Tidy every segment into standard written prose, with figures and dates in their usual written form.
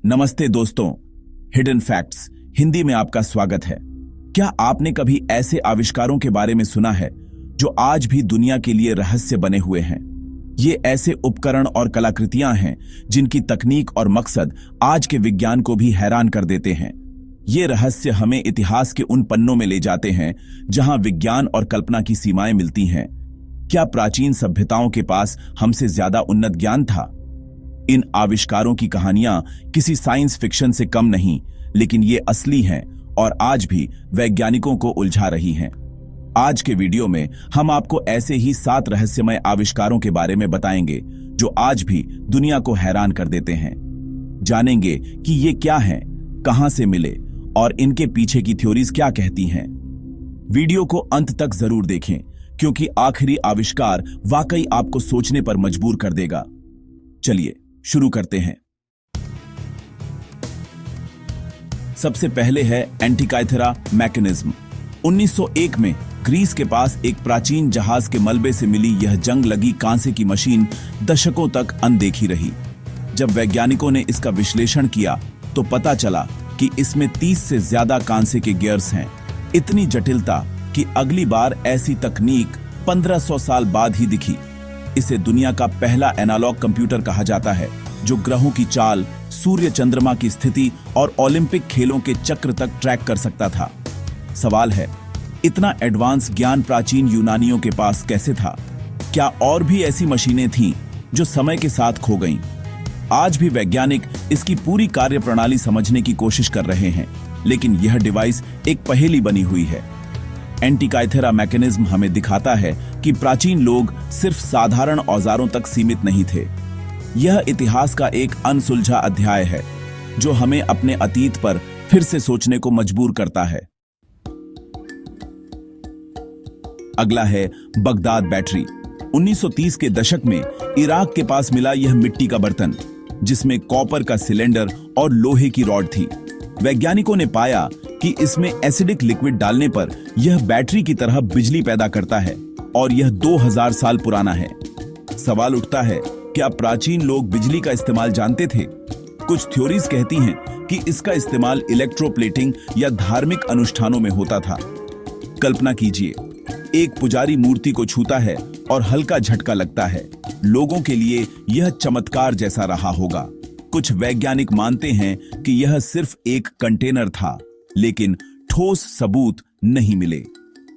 नमस्ते दोस्तों, hidden facts Hindi में आपका स्वागत है। क्या आपने कभी ऐसे आविष्कारों के बारे में सुना है जो आज भी दुनिया के लिए रहस्य बने हुए हैं? ये ऐसे उपकरण और कलाकृतियां हैं जिनकी तकनीक और मकसद आज के विज्ञान को भी हैरान कर देते हैं। ये रहस्य हमें इतिहास के उन पन्नों में ले जाते हैं जहां विज्ञान और कल्पना की सीमाएं मिलती हैं। क्या प्राचीन सभ्यताओं के पास हमसे ज्यादा उन्नत ज्ञान था? इन आविष्कारों की कहानियां किसी साइंस फिक्शन से कम नहीं, लेकिन ये असली हैं और आज भी वैज्ञानिकों को उलझा रही हैं। आज के वीडियो में हम आपको ऐसे ही 7 रहस्यमय आविष्कारों के बारे में बताएंगे जो आज भी दुनिया को हैरान कर देते हैं। जानेंगे कि ये क्या हैं, कहां से मिले और इनके पीछे की थ्योरीज क्या कहती हैं। वीडियो को अंत तक जरूर देखें, क्योंकि आखिरी आविष्कार वाकई आपको सोचने पर मजबूर कर देगा। चलिए शुरू करते हैं। सबसे पहले है एंटिकाइथेरा मैकेनिज्म। 1901 में ग्रीस के पास एक प्राचीन जहाज के मलबे से मिली यह जंग लगी कांसे की मशीन दशकों तक अनदेखी रही। जब वैज्ञानिकों ने इसका विश्लेषण किया तो पता चला कि इसमें 30 से ज्यादा कांसे के गियर्स हैं। इतनी जटिलता कि अगली बार ऐसी तकनीक 1500 साल बाद ही दिखी। इसे दुनिया का पहला एनालॉग कंप्यूटर कहा जाता है, जो ग्रहों की चाल, सूर्य चंद्रमा की स्थिति और ओलंपिक खेलों के चक्र तक ट्रैक कर सकता था। सवाल है, इतना एडवांस ज्ञान प्राचीन यूनानियों के पास कैसे था? क्या और भी ऐसी मशीनें थीं जो समय के साथ खो गईं? आज भी वैज्ञानिक इसकी पूरी कार्यप्रणाली समझने की कोशिश कर रहे हैं, लेकिन यह डिवाइस एक पहेली बनी हुई है। एंटिकाइथेरा मैकेनिज्म हमें दिखाता है कि प्राचीन लोग सिर्फ साधारण औजारों तक सीमित नहीं थे। यह इतिहास का एक अनसुलझा अध्याय है जो हमें अपने अतीत पर फिर से सोचने को मजबूर करता है। अगला है बगदाद बैटरी। 1930 के दशक में इराक के पास मिला यह मिट्टी का बर्तन, जिसमें कॉपर का सिलेंडर और लोहे की रॉड थी। वैज्ञानिकों ने पाया कि इसमें एसिडिक लिक्विड डालने पर यह बैटरी की तरह बिजली पैदा करता है और यह 2000 साल पुराना है। सवाल उठता है, क्या प्राचीन लोग बिजली का इस्तेमाल जानते थे? कुछ थ्योरीज कहती हैं कि इसका इस्तेमाल इलेक्ट्रोप्लेटिंग या धार्मिक अनुष्ठानों में होता था। कल्पना कीजिए, एक पुजारी मूर्ति को छूता है और हल्का झटका लगता है। लोगों के लिए यह चमत्कार जैसा रहा होगा। कुछ वैज्ञानिक मानते हैं कि यह सिर्फ एक कंटेनर था, लेकिन ठोस सबूत नहीं मिले।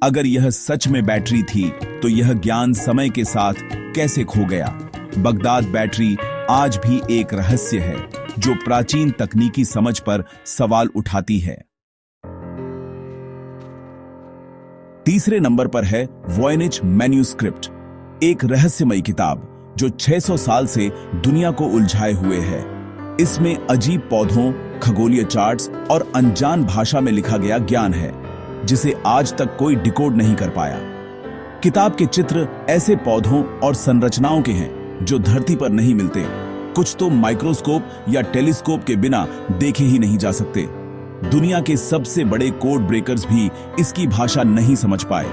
अगर यह सच में बैटरी थी तो यह ज्ञान समय के साथ कैसे खो गया? बगदाद बैटरी आज भी एक रहस्य है जो प्राचीन तकनीकी समझ पर सवाल उठाती है। तीसरे नंबर पर है वॉयनिच मैन्यूस्क्रिप्ट, एक रहस्यमयी किताब जो 600 साल से दुनिया को उलझाए हुए है। इसमें अजीब पौधों, खगोलीय चार्ट्स और अनजान भाषा में लिखा गया ज्ञान है जिसे आज तक कोई डिकोड नहीं कर पाया। किताब के चित्र ऐसे पौधों और संरचनाओं के हैं जो धरती पर नहीं मिलते। कुछ तो माइक्रोस्कोप या टेलीस्कोप के बिना देखे ही नहीं जा सकते। दुनिया के सबसे बड़े कोड ब्रेकर्स भी इसकी भाषा नहीं समझ पाए।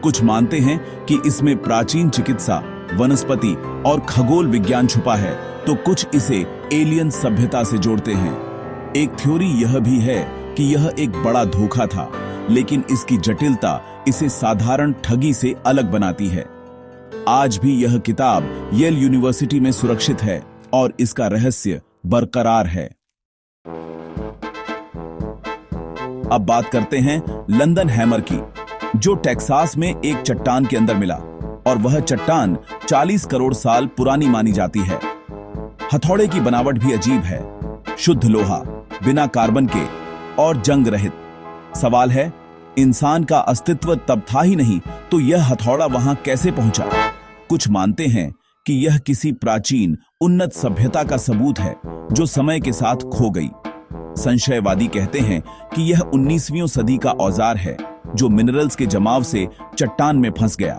कुछ मानते हैं कि इसमें प्राचीन चिकित्सा, वनस्पति और खगोल विज्ञान छुपा है, तो कुछ इसे एलियन सभ्यता से जोड़ते हैं। एक थ्योरी यह भी है कि यह एक बड़ा धोखा था, लेकिन इसकी जटिलता इसे साधारण ठगी से अलग बनाती है। आज भी यह किताब येल यूनिवर्सिटी में सुरक्षित है और इसका रहस्य बरकरार है। अब बात करते हैं लंदन हैमर की, जो टेक्सास में एक चट्टान के अंदर मिला और वह चट्टान 40 करोड़ साल पुरानी मानी जाती है। हथौड़े की बनावट भी अजीब है, शुद्ध लोहा, बिना कार्बन के और जंग रहित। सवाल है, इंसान का अस्तित्व तब था ही नहीं तो यह हथौड़ा वहां कैसे पहुंचा? कुछ मानते हैं कि यह किसी प्राचीन उन्नत सभ्यता का सबूत है जो समय के साथ खो गई। संशयवादी कहते हैं कि यह 19वीं सदी का औजार है जो मिनरल्स के जमाव से चट्टान में फंस गया।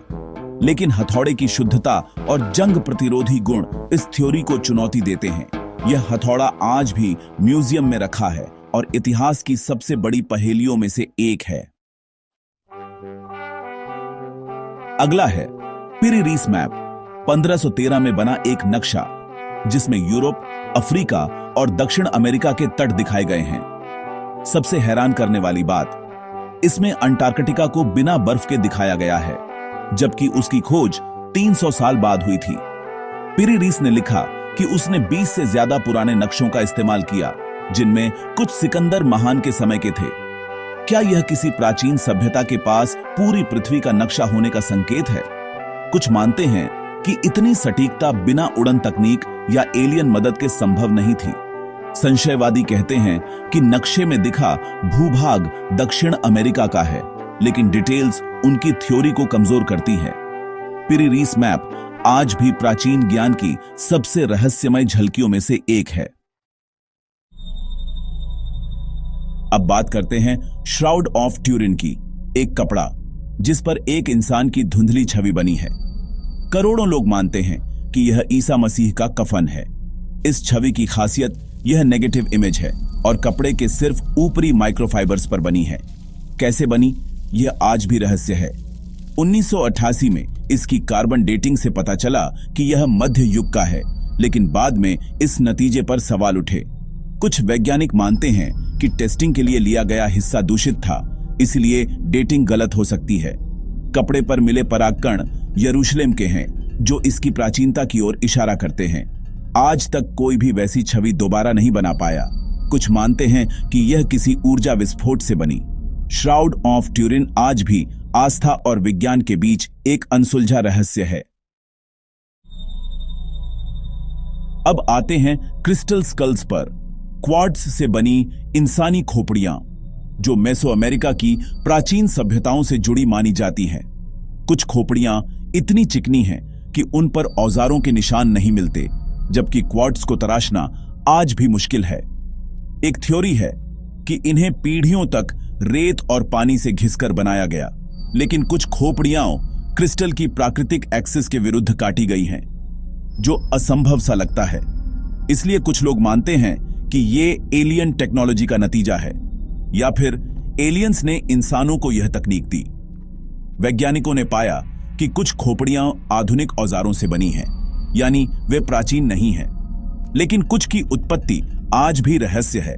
लेकिन हथौड़े की शुद्धता और जंग प्रतिरोधी गुण इस थ्योरी को चुनौती देते हैं। यह हथौड़ा आज भी म्यूजियम में रखा है और इतिहास की सबसे बड़ी पहेलियों में से एक है। अगला है पिरी रीस मैप। 1513 में बना एक नक्शा जिसमें यूरोप, अफ्रीका और दक्षिण अमेरिका के तट दिखाए गए हैं। सबसे हैरान करने वाली बात, इसमें अंटार्कटिका को बिना बर्फ के दिखाया गया है, जबकि उसकी खोज 300 साल बाद हुई थी। पिरी रीस ने लिखा कि उसने 20 से ज्यादा पुराने नक्शों का इस्तेमाल किया, जिनमें कुछ सिकंदर महान के समय के थे। क्या यह किसी प्राचीन सभ्यता के पास पूरी पृथ्वी का नक्शा होने का संकेत है? कुछ मानते हैं कि इतनी सटीकता बिना उड़न तकनीक या एलियन मदद के संभव नहीं थी। संशयवादी कहते हैं कि नक्शे में दिखा भूभाग दक्षिण अमेरिका का है, लेकिन डिटेल्स उनकी थ्योरी को कमजोर करती है। पिरी रीस मैप आज भी प्राचीन ज्ञान की सबसे रहस्यमय झलकियों में से एक है। अब बात करते हैं श्राउड ऑफ ट्यूरिन की, एक कपड़ा जिस पर एक इंसान की धुंधली छवि बनी है। करोड़ों लोग मानते हैं कि यह ईसा मसीह का कफन है। इस छवि की खासियत यह नेगेटिव इमेज है और कपड़े के सिर्फ ऊपरी माइक्रोफाइबर्स पर बनी है। कैसे बनी, यह आज भी रहस्य है। 1988 में इसकी कार्बन डेटिंग से पता चला कि यह मध्य युग का है, लेकिन बाद में इस नतीजे पर सवाल उठे। कुछ वैज्ञानिक मानते हैं कि टेस्टिंग के लिए लिया गया हिस्सा दूषित था, इसलिए डेटिंग गलत हो सकती है। कपड़े पर मिले परागकण यरूशलेम के हैं, जो इसकी प्राचीनता की ओर इशारा करते हैं। आज तक कोई भी वैसी छवि दोबारा नहीं बना पाया। कुछ मानते हैं कि यह किसी ऊर्जा विस्फोट से बनी। श्राउड ऑफ ट्यूरिन आज भी आस्था और विज्ञान के बीच एक अनसुलझा रहस्य है। अब आते हैं क्रिस्टल स्कल्स पर, क्वार्ट्ज से बनी इंसानी खोपड़ियां, जो मेसोअमेरिका की प्राचीन सभ्यताओं से जुड़ी मानी जाती हैं। कुछ खोपड़ियां इतनी चिकनी हैं कि उन पर औजारों के निशान नहीं मिलते, जबकि क्वार्ट्ज को तराशना आज भी मुश्किल है। एक थ्योरी है कि इन्हें पीढ़ियों तक रेत और पानी से घिसकर बनाया गया, लेकिन कुछ खोपड़ियां क्रिस्टल की प्राकृतिक एक्सिस के विरुद्ध काटी गई हैं, जो असंभव सा लगता है। इसलिए कुछ लोग मानते हैं कि ये एलियन टेक्नोलॉजी का नतीजा है, या फिर एलियंस ने इंसानों को यह तकनीक दी। वैज्ञानिकों ने पाया कि कुछ खोपड़ियां आधुनिक औजारों से बनी हैं, यानी वे प्राचीन नहीं हैं, लेकिन कुछ की उत्पत्ति आज भी रहस्य है।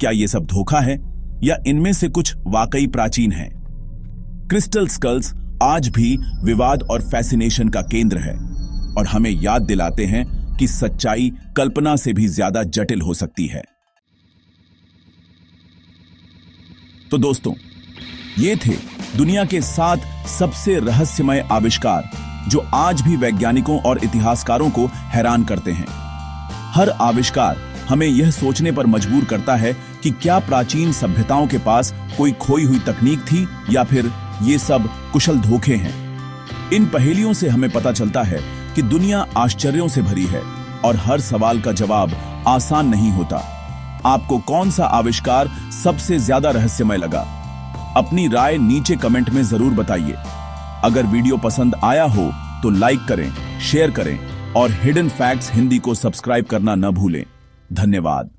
क्या यह सब धोखा है या इनमें से कुछ वाकई प्राचीन हैं? क्रिस्टल स्कल्स आज भी विवाद और फैसिनेशन का केंद्र है और हमें याद दिलाते हैं कि सच्चाई कल्पना से भी ज्यादा जटिल हो सकती है। तो दोस्तों, ये थे दुनिया के 7 सबसे रहस्यमय आविष्कार जो आज भी वैज्ञानिकों और इतिहासकारों को हैरान करते हैं। हर आविष्कार हमें यह सोचने पर मजबूर करता है कि क्या प्राचीन सभ्यताओं के पास कोई खोई हुई तकनीक थी या फिर ये सब कुशल धोखे हैं। इन पहेलियों से हमें पता चलता है कि दुनिया आश्चर्यों से भरी है और हर सवाल का जवाब आसान नहीं होता। आपको कौन सा आविष्कार सबसे ज्यादा रहस्यमय लगा? अपनी राय नीचे कमेंट में जरूर बताइए। अगर वीडियो पसंद आया हो तो लाइक करें, शेयर करें और हिडन फैक्ट्स हिंदी को सब्सक्राइब करना न भूलें। धन्यवाद।